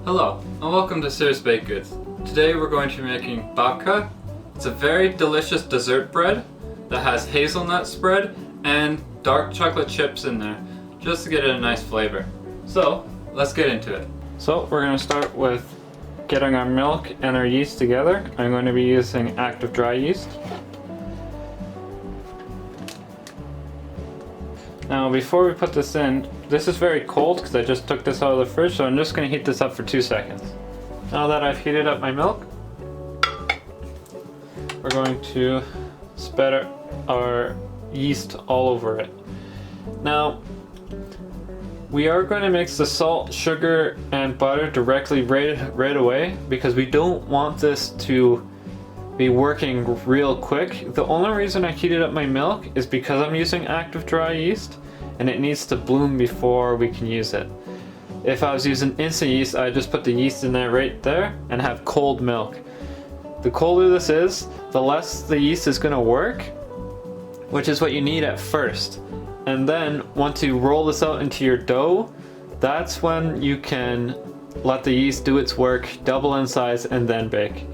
Hello, and welcome to Sir's Baked Goods. Today we're going to be making babka. It's a very delicious dessert bread that has hazelnut spread and dark chocolate chips in there, just to get it a nice flavor. So, let's get into it. So, we're going to start with getting our milk and our yeast together. I'm going to be using active dry yeast. Now before we put this in, this is very cold because I just took this out of the fridge, so I'm just going to heat this up for 2 seconds. Now that I've heated up my milk, we're going to spread our yeast all over it. Now, we are going to mix the salt, sugar, and butter directly right away because we don't want this to be working real quick. The only reason I heated up my milk is because I'm using active dry yeast and it needs to bloom before we can use it. If I was using instant yeast, I'd just put the yeast in there right there and have cold milk. The colder this is, the less the yeast is going to work, which is what you need at first. And then once you roll this out into your dough, that's when you can let the yeast do its work, double in size, and then bake.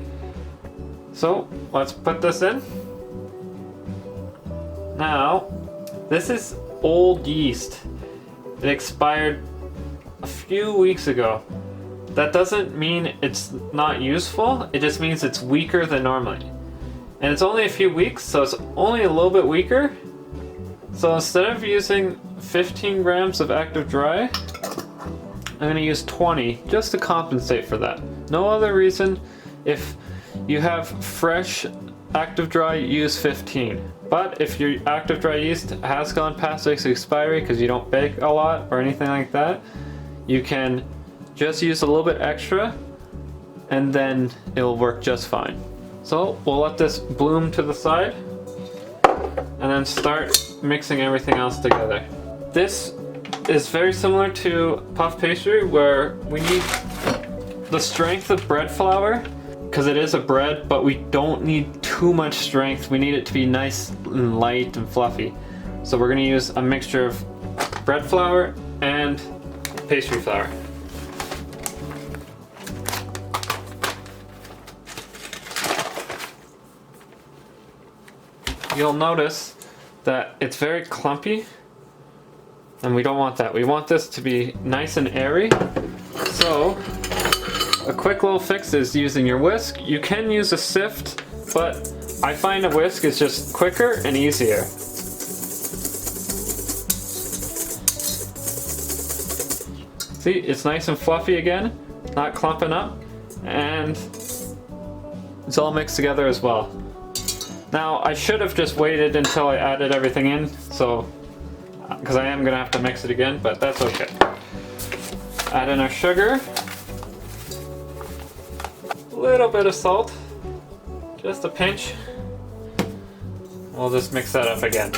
So let's put this in. Now, this is old yeast. It expired a few weeks ago. That doesn't mean it's not useful, it just means it's weaker than normally. And it's only a few weeks, so it's only a little bit weaker. So instead of using 15 grams of active dry, I'm going to use 20 just to compensate for that. No other reason. If you have fresh active dry, use 15. But if your active dry yeast has gone past its expiry because you don't bake a lot or anything like that, you can just use a little bit extra and then it'll work just fine. So we'll let this bloom to the side and then start mixing everything else together. This is very similar to puff pastry where we need the strength of bread flour because it is a bread, but we don't need too much strength. We need it to be nice and light and fluffy. So we're going to use a mixture of bread flour and pastry flour. You'll notice that it's very clumpy, and we don't want that. We want this to be nice and airy. So a quick little fix is using your whisk. You can use a sift, but I find a whisk is just quicker and easier. See, it's nice and fluffy again, not clumping up, and it's all mixed together as well. Now, I should have just waited until I added everything in, so because I am going to have to mix it again, but that's okay. Add in our sugar. A little bit of salt, just a pinch. We'll just mix that up again.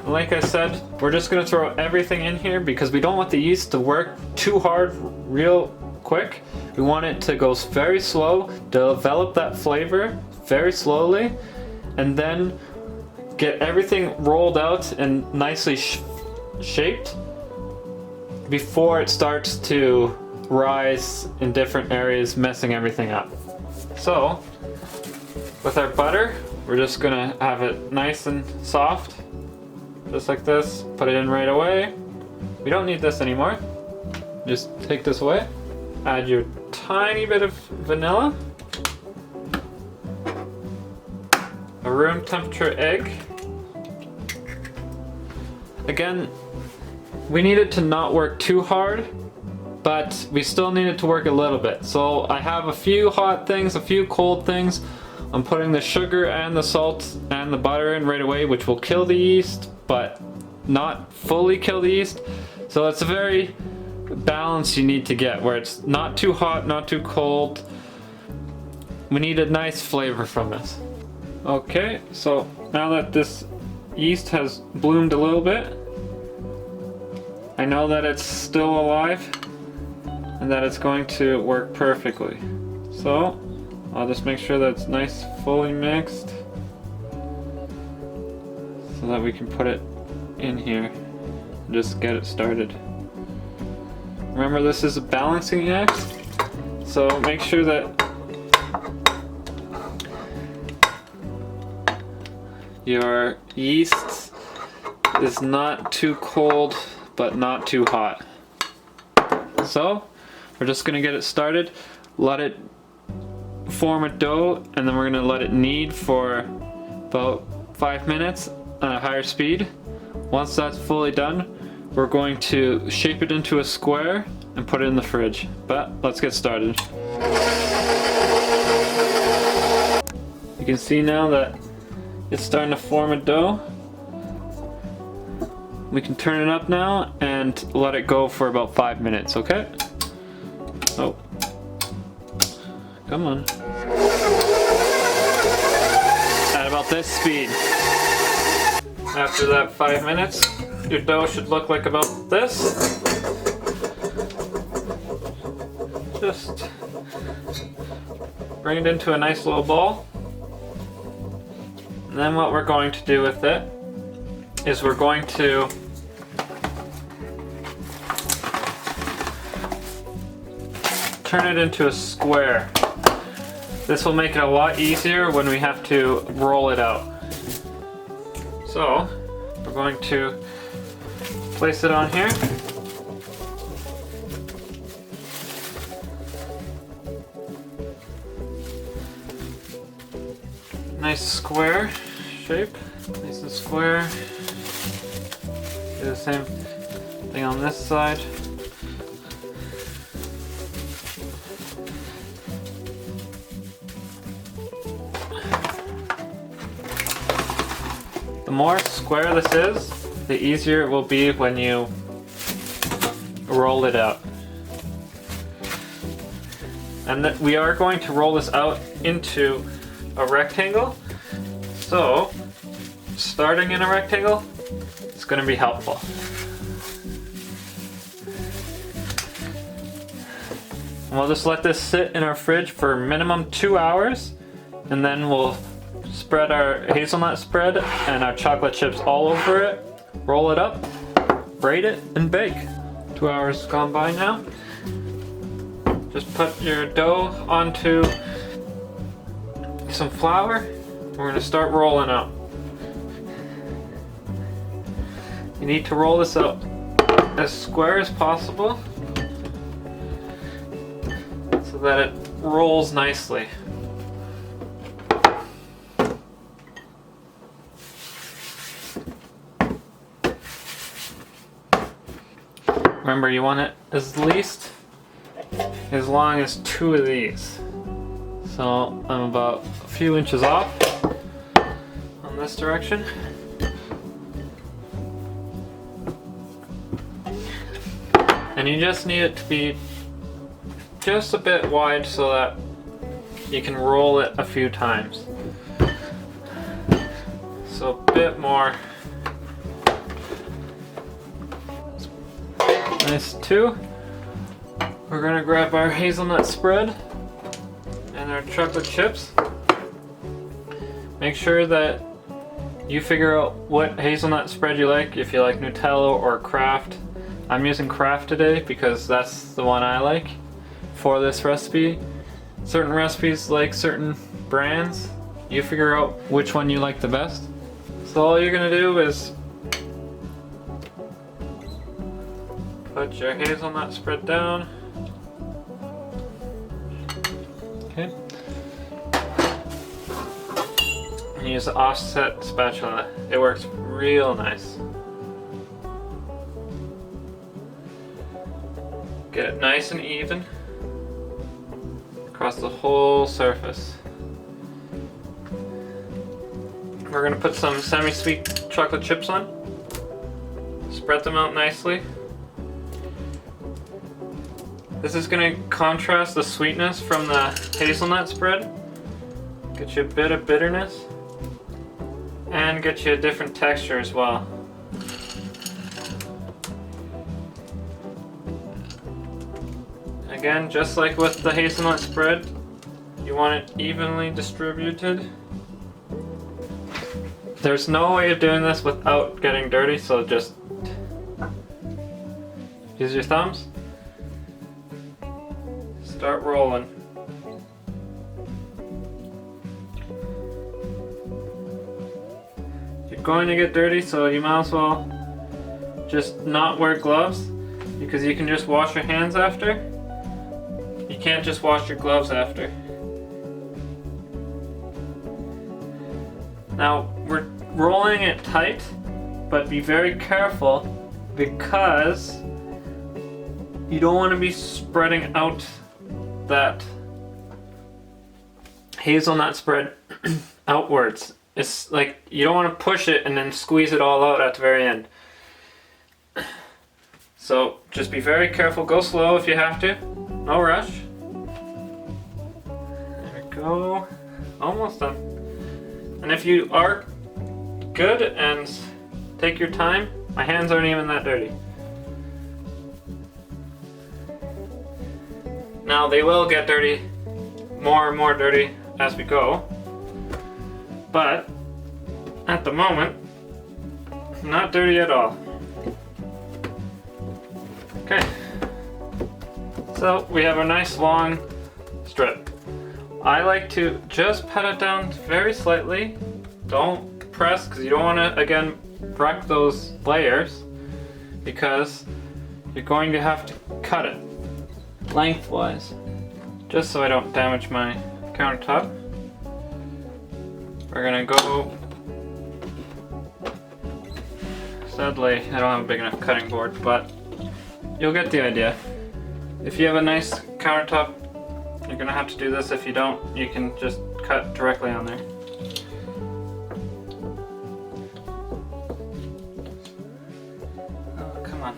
Like I said, we're just going to throw everything in here because we don't want the yeast to work too hard real quick. We want it to go very slow, develop that flavor very slowly, and then get everything rolled out and nicely shaped before it starts to rise in different areas, messing everything up. So, with our butter, we're just gonna have it nice and soft, just like this. Put it in right away. We don't need this anymore. Just take this away. Add your tiny bit of vanilla. A room temperature egg. Again, we need it to not work too hard, but we still need it to work a little bit. So I have a few hot things, a few cold things. I'm putting the sugar and the salt and the butter in right away, which will kill the yeast, but not fully kill the yeast. So it's a very balance you need to get where it's not too hot, not too cold. We need a nice flavor from this. Okay, so now that this yeast has bloomed a little bit, I know that it's still alive and that it's going to work perfectly. So I'll just make sure that it's nice, fully mixed. so that we can put it in here and just get it started. Remember, this is a balancing act, so make sure that your yeast is not too cold but not too hot. So we're just gonna get it started, let it form a dough, and then we're gonna let it knead for about 5 minutes at a higher speed. Once that's fully done, we're going to shape it into a square and put it in the fridge. But let's get started. You can see now that it's starting to form a dough. We can turn it up now and let it go for about 5 minutes, okay? Oh. Come on. At about this speed. After that 5 minutes, your dough should look like about this. Just bring it into a nice little ball. And then what we're going to do with it is we're going to turn it into a square. This will make it a lot easier when we have to roll it out. So we're going to place it on here. Nice square shape, nice and square. Do the same thing on this side. The more square this is, the easier it will be when you roll it out. And we are going to roll this out into a rectangle. So, starting in a rectangle is going to be helpful. And we'll just let this sit in our fridge for minimum 2 hours, and then we'll spread our hazelnut spread and our chocolate chips all over it, roll it up, braid it, and bake. 2 hours gone by now. Just put your dough onto some flour. We're going to start rolling out. You need to roll this out as square as possible so that it rolls nicely. Remember, you want it as long as 2 of these. So I'm about a few inches off on this direction. And you just need it to be just a bit wide so that you can roll it a few times. So a bit more. Nice too. We're gonna grab our hazelnut spread and our chocolate chips. Make sure that you figure out what hazelnut spread you like, if you like Nutella or Kraft. I'm using Kraft today because that's the one I like for this recipe. Certain recipes like certain brands. You figure out which one you like the best. So all you're gonna do is put your hazelnut spread down. Okay. And use the offset spatula. It works real nice. Get it nice and even across the whole surface. We're gonna put some semi-sweet chocolate chips on. Spread them out nicely. This is gonna contrast the sweetness from the hazelnut spread. Get you a bit of bitterness. And get you a different texture as well. Again, just like with the hazelnut spread, you want it evenly distributed. there's no way of doing this without getting dirty, so just use your thumbs. Start rolling. You're going to get dirty, so you might as well just not wear gloves, because you can just wash your hands after. You can't just wash your gloves after. Now, we're rolling it tight, but be very careful because you don't want to be spreading out that hazelnut spread outwards. It's like you don't want to push it and then squeeze it all out at the very end. So just be very careful. Go slow if you have to. No rush. There we go. Almost done. And if you are good and take your time, my hands aren't even that dirty. Now they will get dirty, more and more dirty as we go, but at the moment, not dirty at all. Okay, so we have a nice long strip. I like to just pat it down very slightly. Don't press, because you don't want to, again, wreck those layers, because you're going to have to cut it lengthwise, just so I don't damage my countertop. We're gonna go, sadly I don't have a big enough cutting board, but you'll get the idea. If you have a nice countertop, you're gonna have to do this. If you don't, you can just cut directly on there. Oh, come on.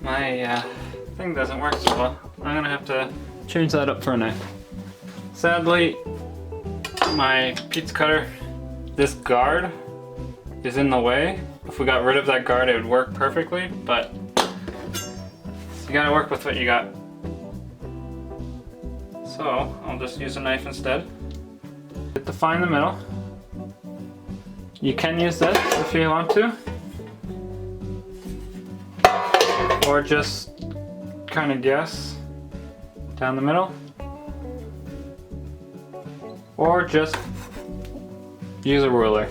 My thing doesn't work so well. I'm gonna have to change that up for a knife. Sadly, my pizza cutter, this guard is in the way. If we got rid of that guard, it would work perfectly, but you gotta work with what you got. So I'll just use a knife instead. Define the middle. You can use this if you want to, or just kind of guess down the middle, or just use a ruler.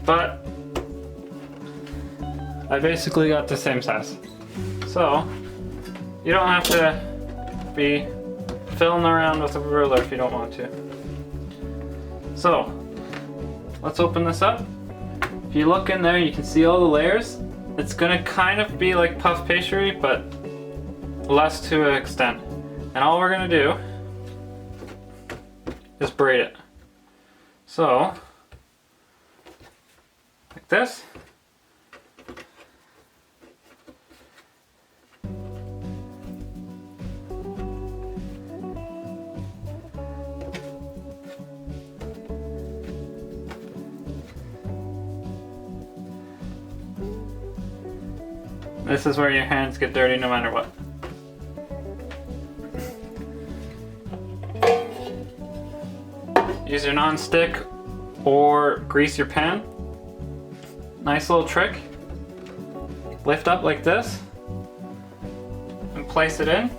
But I basically got the same size, so you don't have to be fiddling around with a ruler if you don't want to. So let's open this up. If you look in there, you can see all the layers. It's gonna kind of be like puff pastry, but less to an extent. And all we're gonna do is braid it. So, like this. This is where your hands get dirty no matter what. Use your non-stick or grease your pan. Nice little trick. Lift up like this and place it in.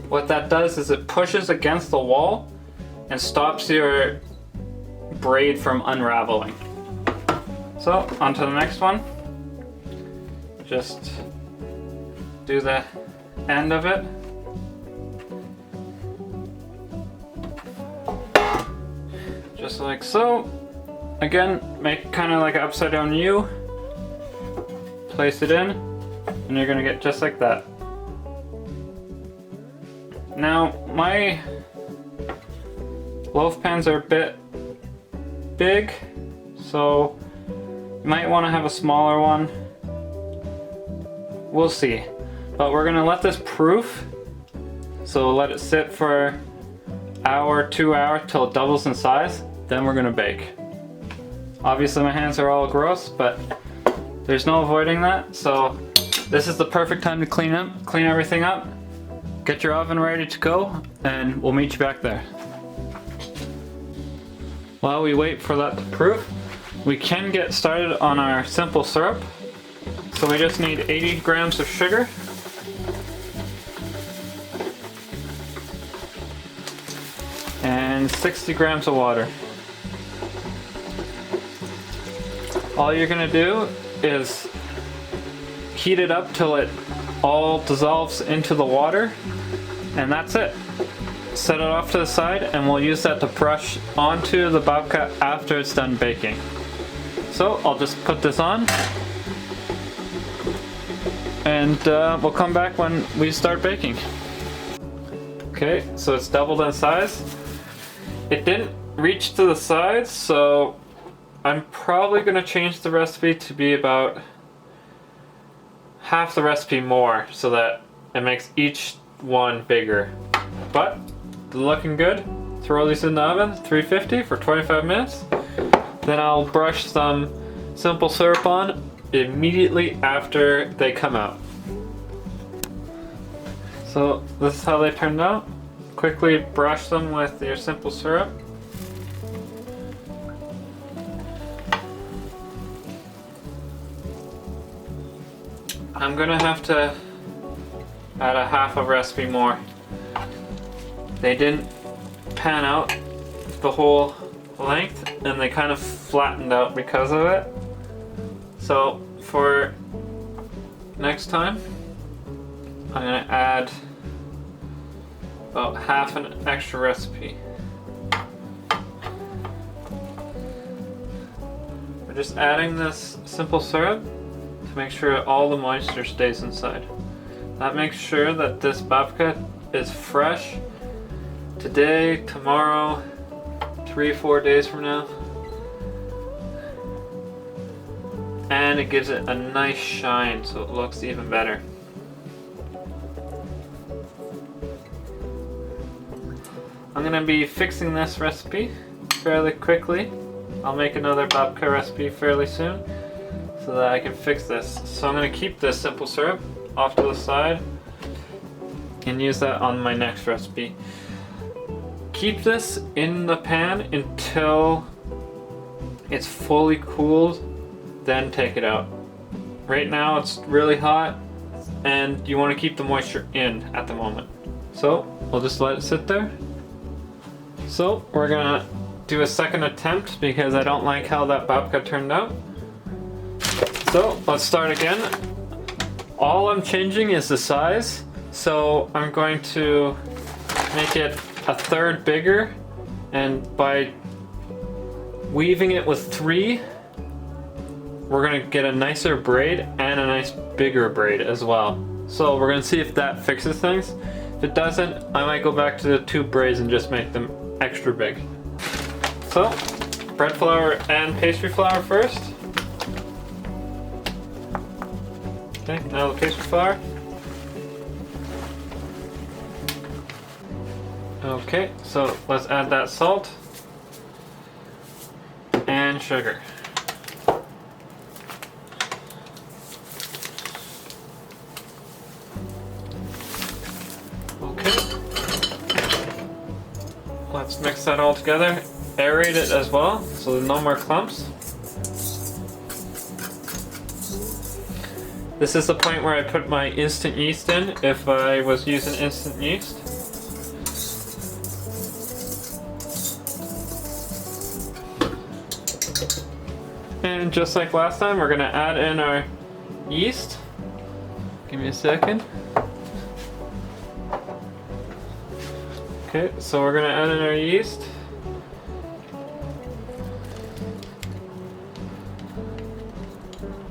What that does is it pushes against the wall and stops your braid from unraveling. So, on to the next one. Just do the end of it. Just like so. Again, make kind of like an upside down U. Place it in, and you're gonna get just like that. Now, my loaf pans are a bit big, so you might want to have a smaller one. We'll see. But we're gonna let this proof So we'll let it sit for hour, 2 hours till it doubles in size. Then we're gonna bake. Obviously my hands are all gross, but there's no avoiding that. So this is the perfect time to clean everything up. Get your oven ready to go, and we'll meet you back there. While we wait for that to proof, we can get started on our simple syrup. So we just need 80 grams of sugar. And 60 grams of water. All you're gonna do is heat it up till it all dissolves into the water, and that's it. Set it off to the side, and we'll use that to brush onto the babka after it's done baking. So I'll just put this on, and we'll come back when we start baking. Okay, so it's doubled in size. It didn't reach to the sides, so I'm probably gonna change the recipe to be about half the recipe more so that it makes each one bigger. But they're looking good. Throw these in the oven, 350 for 25 minutes. Then I'll brush some simple syrup on immediately after they come out. So this is how they turned out. Quickly brush them with your simple syrup. I'm gonna have to add a half a recipe more. They didn't pan out the whole length, and they kind of flattened out because of it. So for next time, I'm gonna add about half an extra recipe. We're just adding this simple syrup to make sure all the moisture stays inside. That makes sure that this babka is fresh today, tomorrow, 3-4 days from now. And it gives it a nice shine so it looks even better. I'm going to be fixing this recipe fairly quickly. I'll make another babka recipe fairly soon so that I can fix this. So I'm going to keep this simple syrup off to the side and use that on my next recipe. Keep this in the pan until it's fully cooled, then take it out. Right now it's really hot and you want to keep the moisture in at the moment. So we'll just let it sit there. So we're gonna do a second attempt because I don't like how that babka turned out. So let's start again. All I'm changing is the size. So I'm going to make it a third bigger, and by weaving it with 3, we're gonna get a nicer braid and a nice bigger braid as well. So we're gonna see if that fixes things. If it doesn't, I might go back to the 2 braids and just make them extra big. So, bread flour and pastry flour first. Okay, now the pastry flour. Okay, so let's add that salt and sugar. Okay. Let's mix that all together. Aerate it as well, so there's no more clumps. This is the point where I put my instant yeast in, if I was using instant yeast. And just like last time, we're gonna add in our yeast. Give me a second. Okay, so we're gonna add in our yeast.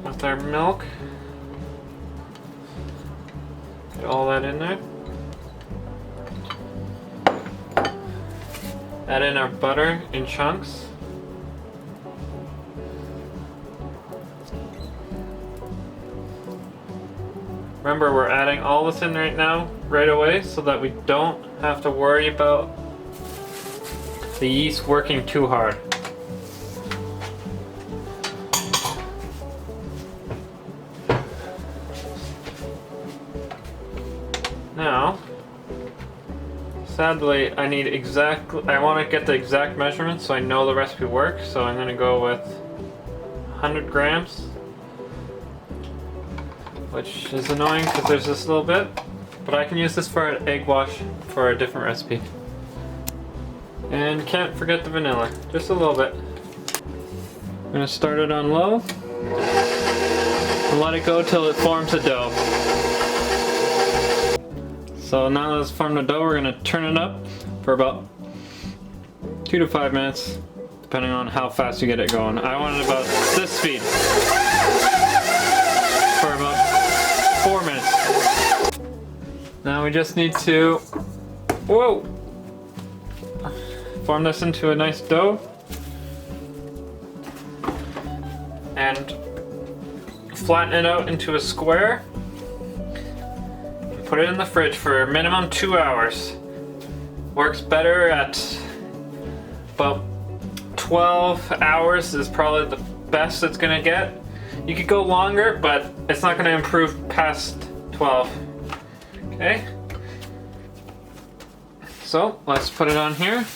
With our milk. Get all that in there. Add in our butter in chunks. Remember, we're adding all this in right now, right away so that we don't have to worry about the yeast working too hard. Now, sadly, I want to get the exact measurements so I know the recipe works, so I'm going to go with 100 grams, which is annoying because there's this little bit, but I can use this for an egg wash for a different recipe. And can't forget the vanilla, just a little bit. I'm going to start it on low and let it go till it forms a dough. So now that it's formed a dough, we're going to turn it up for about 2 to 5 minutes, depending on how fast you get it going. I want it about this speed for about 4 minutes. Now we just need to, form this into a nice dough and flatten it out into a square. Put it in the fridge for minimum 2 hours. Works better at about 12 hours is probably the best it's gonna get. You could go longer, but it's not gonna improve past 12. Okay? So let's put it on here.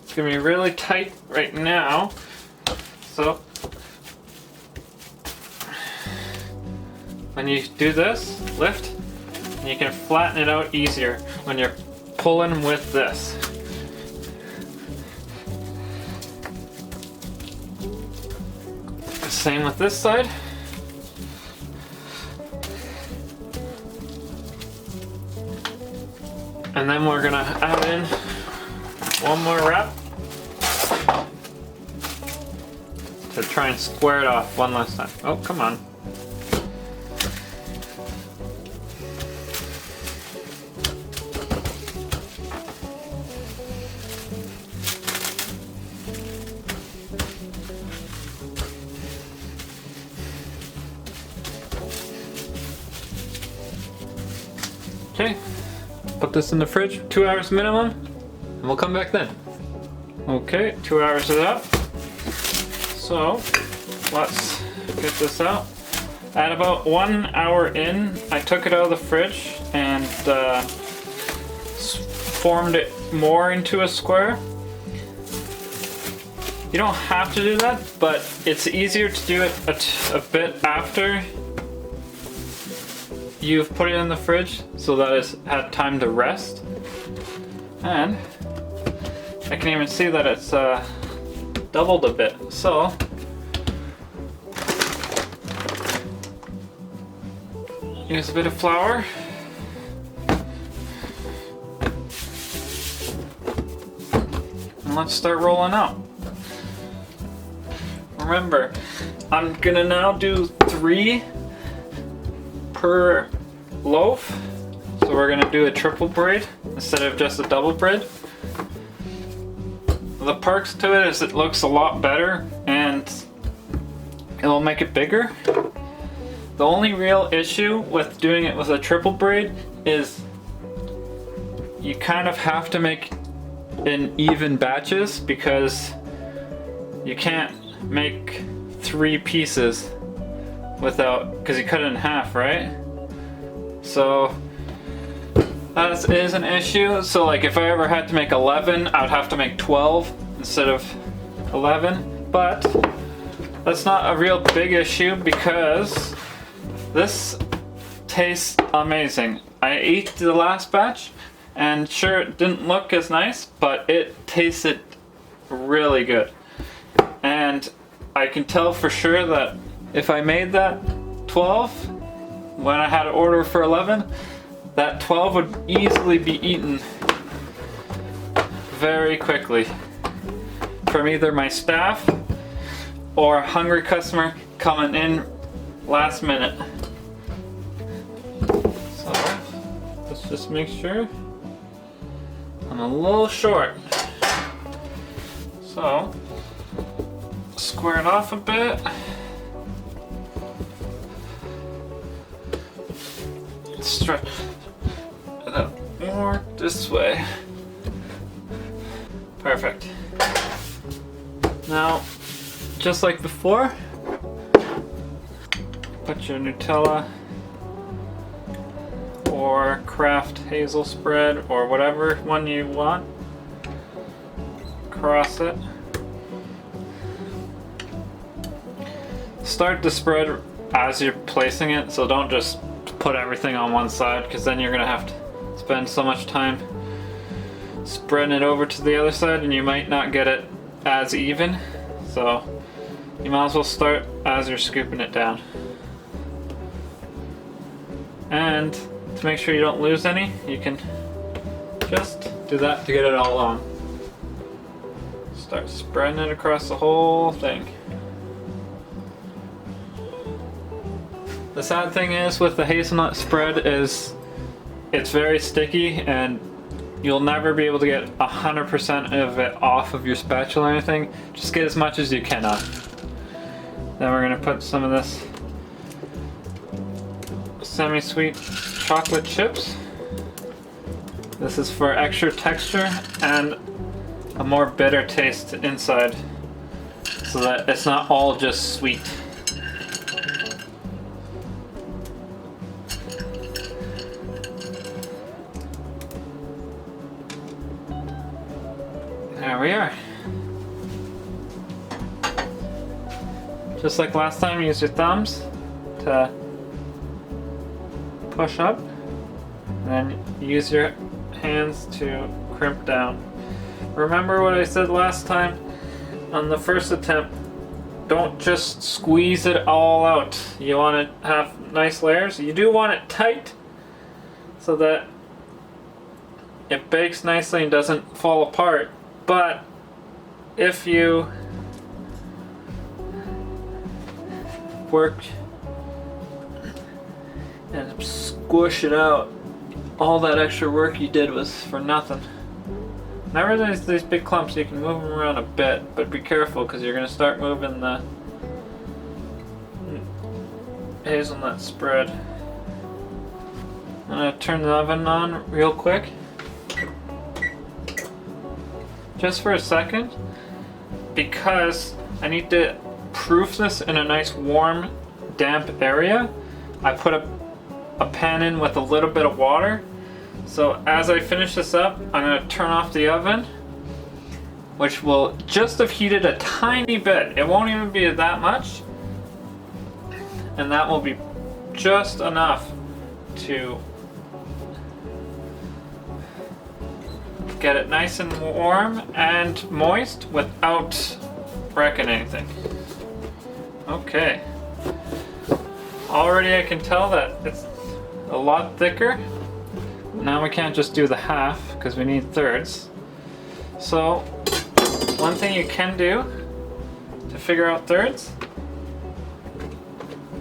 It's gonna be really tight right now. So when you do this, lift, and you can flatten it out easier when you're pulling with this. Same with this side. And then we're gonna add in one more wrap to try and square it off one last time. Oh, come on. Okay, put this in the fridge, 2 hours minimum, and we'll come back then. Okay, 2 hours is up. So, let's get this out. At about 1 hour in, I took it out of the fridge and formed it more into a square. You don't have to do that, but it's easier to do it a bit after you've put it in the fridge so that it's had time to rest. And I can even see that it's doubled a bit. So use a bit of flour. And let's start rolling out. Remember, I'm gonna now do 3 per loaf, so we're gonna do a triple braid instead of just a double braid. The perks to it is it looks a lot better and it'll make it bigger. The only real issue with doing it with a triple braid is you kind of have to make in even batches because you can't make 3 pieces without, because you cut it in half, right? So that is an issue. So like if I ever had to make 11, I would have to make 12 instead of 11. But that's not a real big issue because this tastes amazing. I ate the last batch and sure it didn't look as nice, but it tasted really good. And I can tell for sure that if I made that 12 when I had to order for 11, that 12 would easily be eaten very quickly from either my staff or a hungry customer coming in last minute. So let's just make sure I'm a little short. So square it off a bit. more this way. Perfect. Now, just like before, put your Nutella or Kraft hazel spread or whatever one you want. Cross it. Start the spread as you're placing it, so don't just put everything on one side, because then you're gonna have to spend so much time spreading it over to the other side and you might not get it as even. So you might as well start as you're scooping it down. And to make sure you don't lose any, you can just do that to get it all on. Start spreading it across the whole thing. The sad thing is with the hazelnut spread is it's very sticky and you'll never be able to get 100% of it off of your spatula or anything. Just get as much as you can off. Then we're gonna put some of this semi-sweet chocolate chips. This is for extra texture and a more bitter taste inside, so that it's not all just sweet. There we are. Just like last time, use your thumbs to push up, and then use your hands to crimp down. Remember what I said last time on the first attempt, don't just squeeze it all out. You want to have nice layers. You do want it tight so that it bakes nicely and doesn't fall apart. But if you work and squish it out, all that extra work you did was for nothing. Whenever there's these big clumps, you can move them around a bit, but be careful because you're going to start moving the hazelnut spread. I'm going to turn the oven on real quick. Just for a second, because I need to proof this in a nice warm, damp area. I put a pan in with a little bit of water. So as I finish this up, I'm going to turn off the oven, which will just have heated a tiny bit. It won't even be that much. And that will be just enough to get it nice and warm and moist without wrecking anything. Okay. Already I can tell that it's a lot thicker. Now we can't just do the half because we need thirds. So one thing you can do to figure out thirds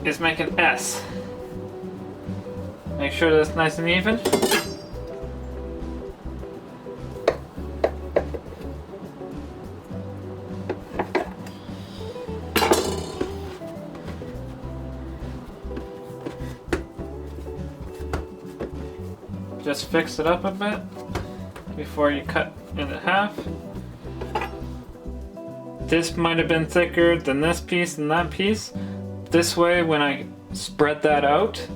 is make an S. Make sure that it's nice and even. Just fix it up a bit before you cut in half. This might have been thicker than this piece and that piece. This way, when I spread that out,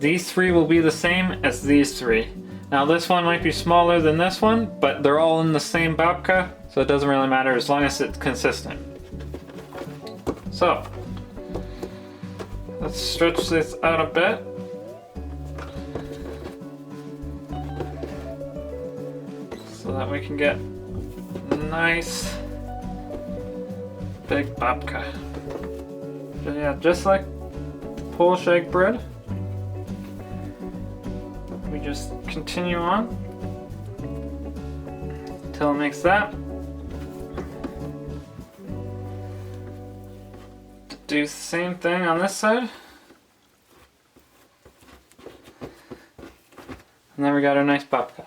these three will be the same as these three. Now this one might be smaller than this one, but they're all in the same babka, so it doesn't really matter as long as it's consistent. So, let's stretch this out a bit. So that we can get nice big babka. So yeah, just like Polish egg bread, we just continue on until it makes that. Do the same thing on this side. And then we got our nice babka.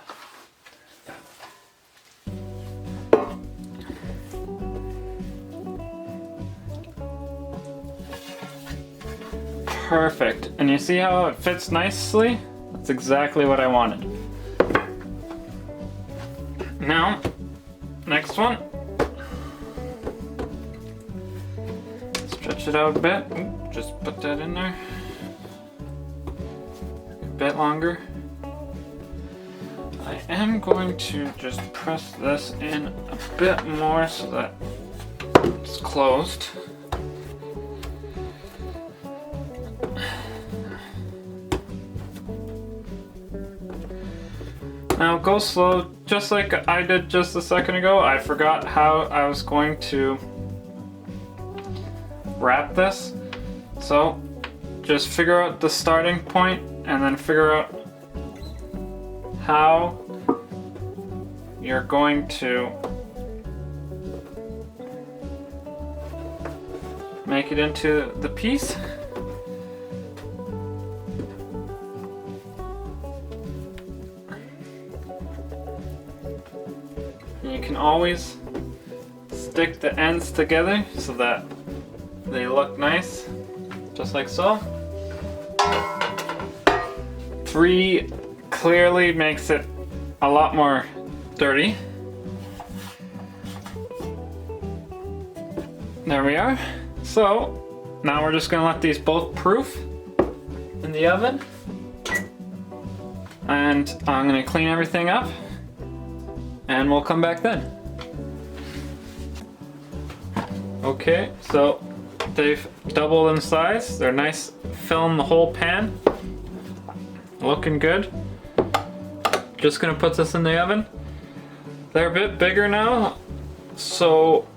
Perfect. And you see how it fits nicely? That's exactly what I wanted. Now, next one. Stretch it out a bit. Ooh, just put that in there. A bit longer. I am going to just press this in a bit more so that it's closed. Now go slow, just like I did just a second ago. I forgot how I was going to wrap this. So just figure out the starting point and then figure out how you're going to make it into the piece. You can always stick the ends together so that they look nice, just like so. 3 clearly makes it a lot more dirty. There we are. So now we're just gonna let these both proof in the oven. And I'm gonna clean everything up and we'll come back then. Okay, so they've doubled in size. They're nice, filling the whole pan. Looking good. Just gonna put this in the oven. They're a bit bigger now, so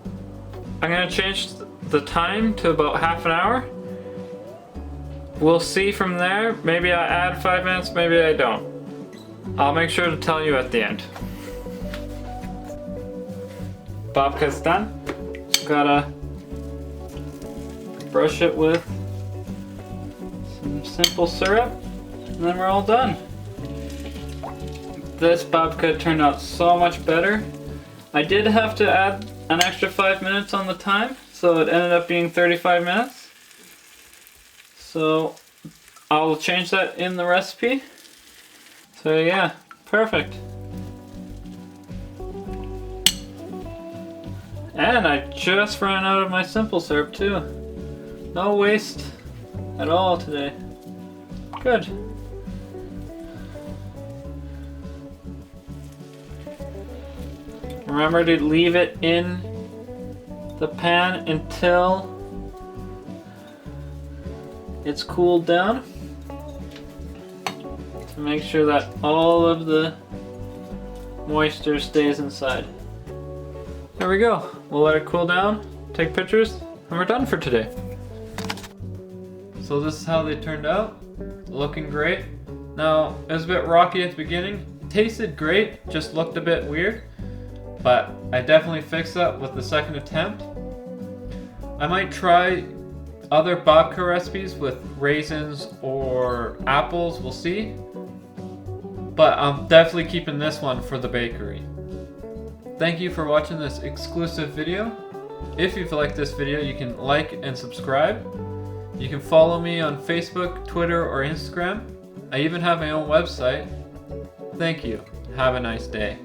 I'm gonna change the time to about half an hour. We'll see from there. Maybe I add 5 minutes, maybe I don't. I'll make sure to tell you at the end. Babka's done. Gotta brush it with some simple syrup, and then we're all done. This babka turned out so much better. I did have to add an extra 5 minutes on the time, so it ended up being 35 minutes. So I'll change that in the recipe. So yeah, perfect. And I just ran out of my simple syrup too. No waste at all today. Good. Remember to leave it in the pan until it's cooled down to make sure that all of the moisture stays inside. There we go. We'll let it cool down, take pictures, and we're done for today. So this is how they turned out. Looking great. Now, it was a bit rocky at the beginning. It tasted great, just looked a bit weird. But I definitely fixed that with the second attempt. I might try other babka recipes with raisins or apples, we'll see. But I'm definitely keeping this one for the bakery. Thank you for watching this exclusive video. If you've liked this video, you can like and subscribe. You can follow me on Facebook, Twitter, or Instagram. I even have my own website. Thank you. Have a nice day.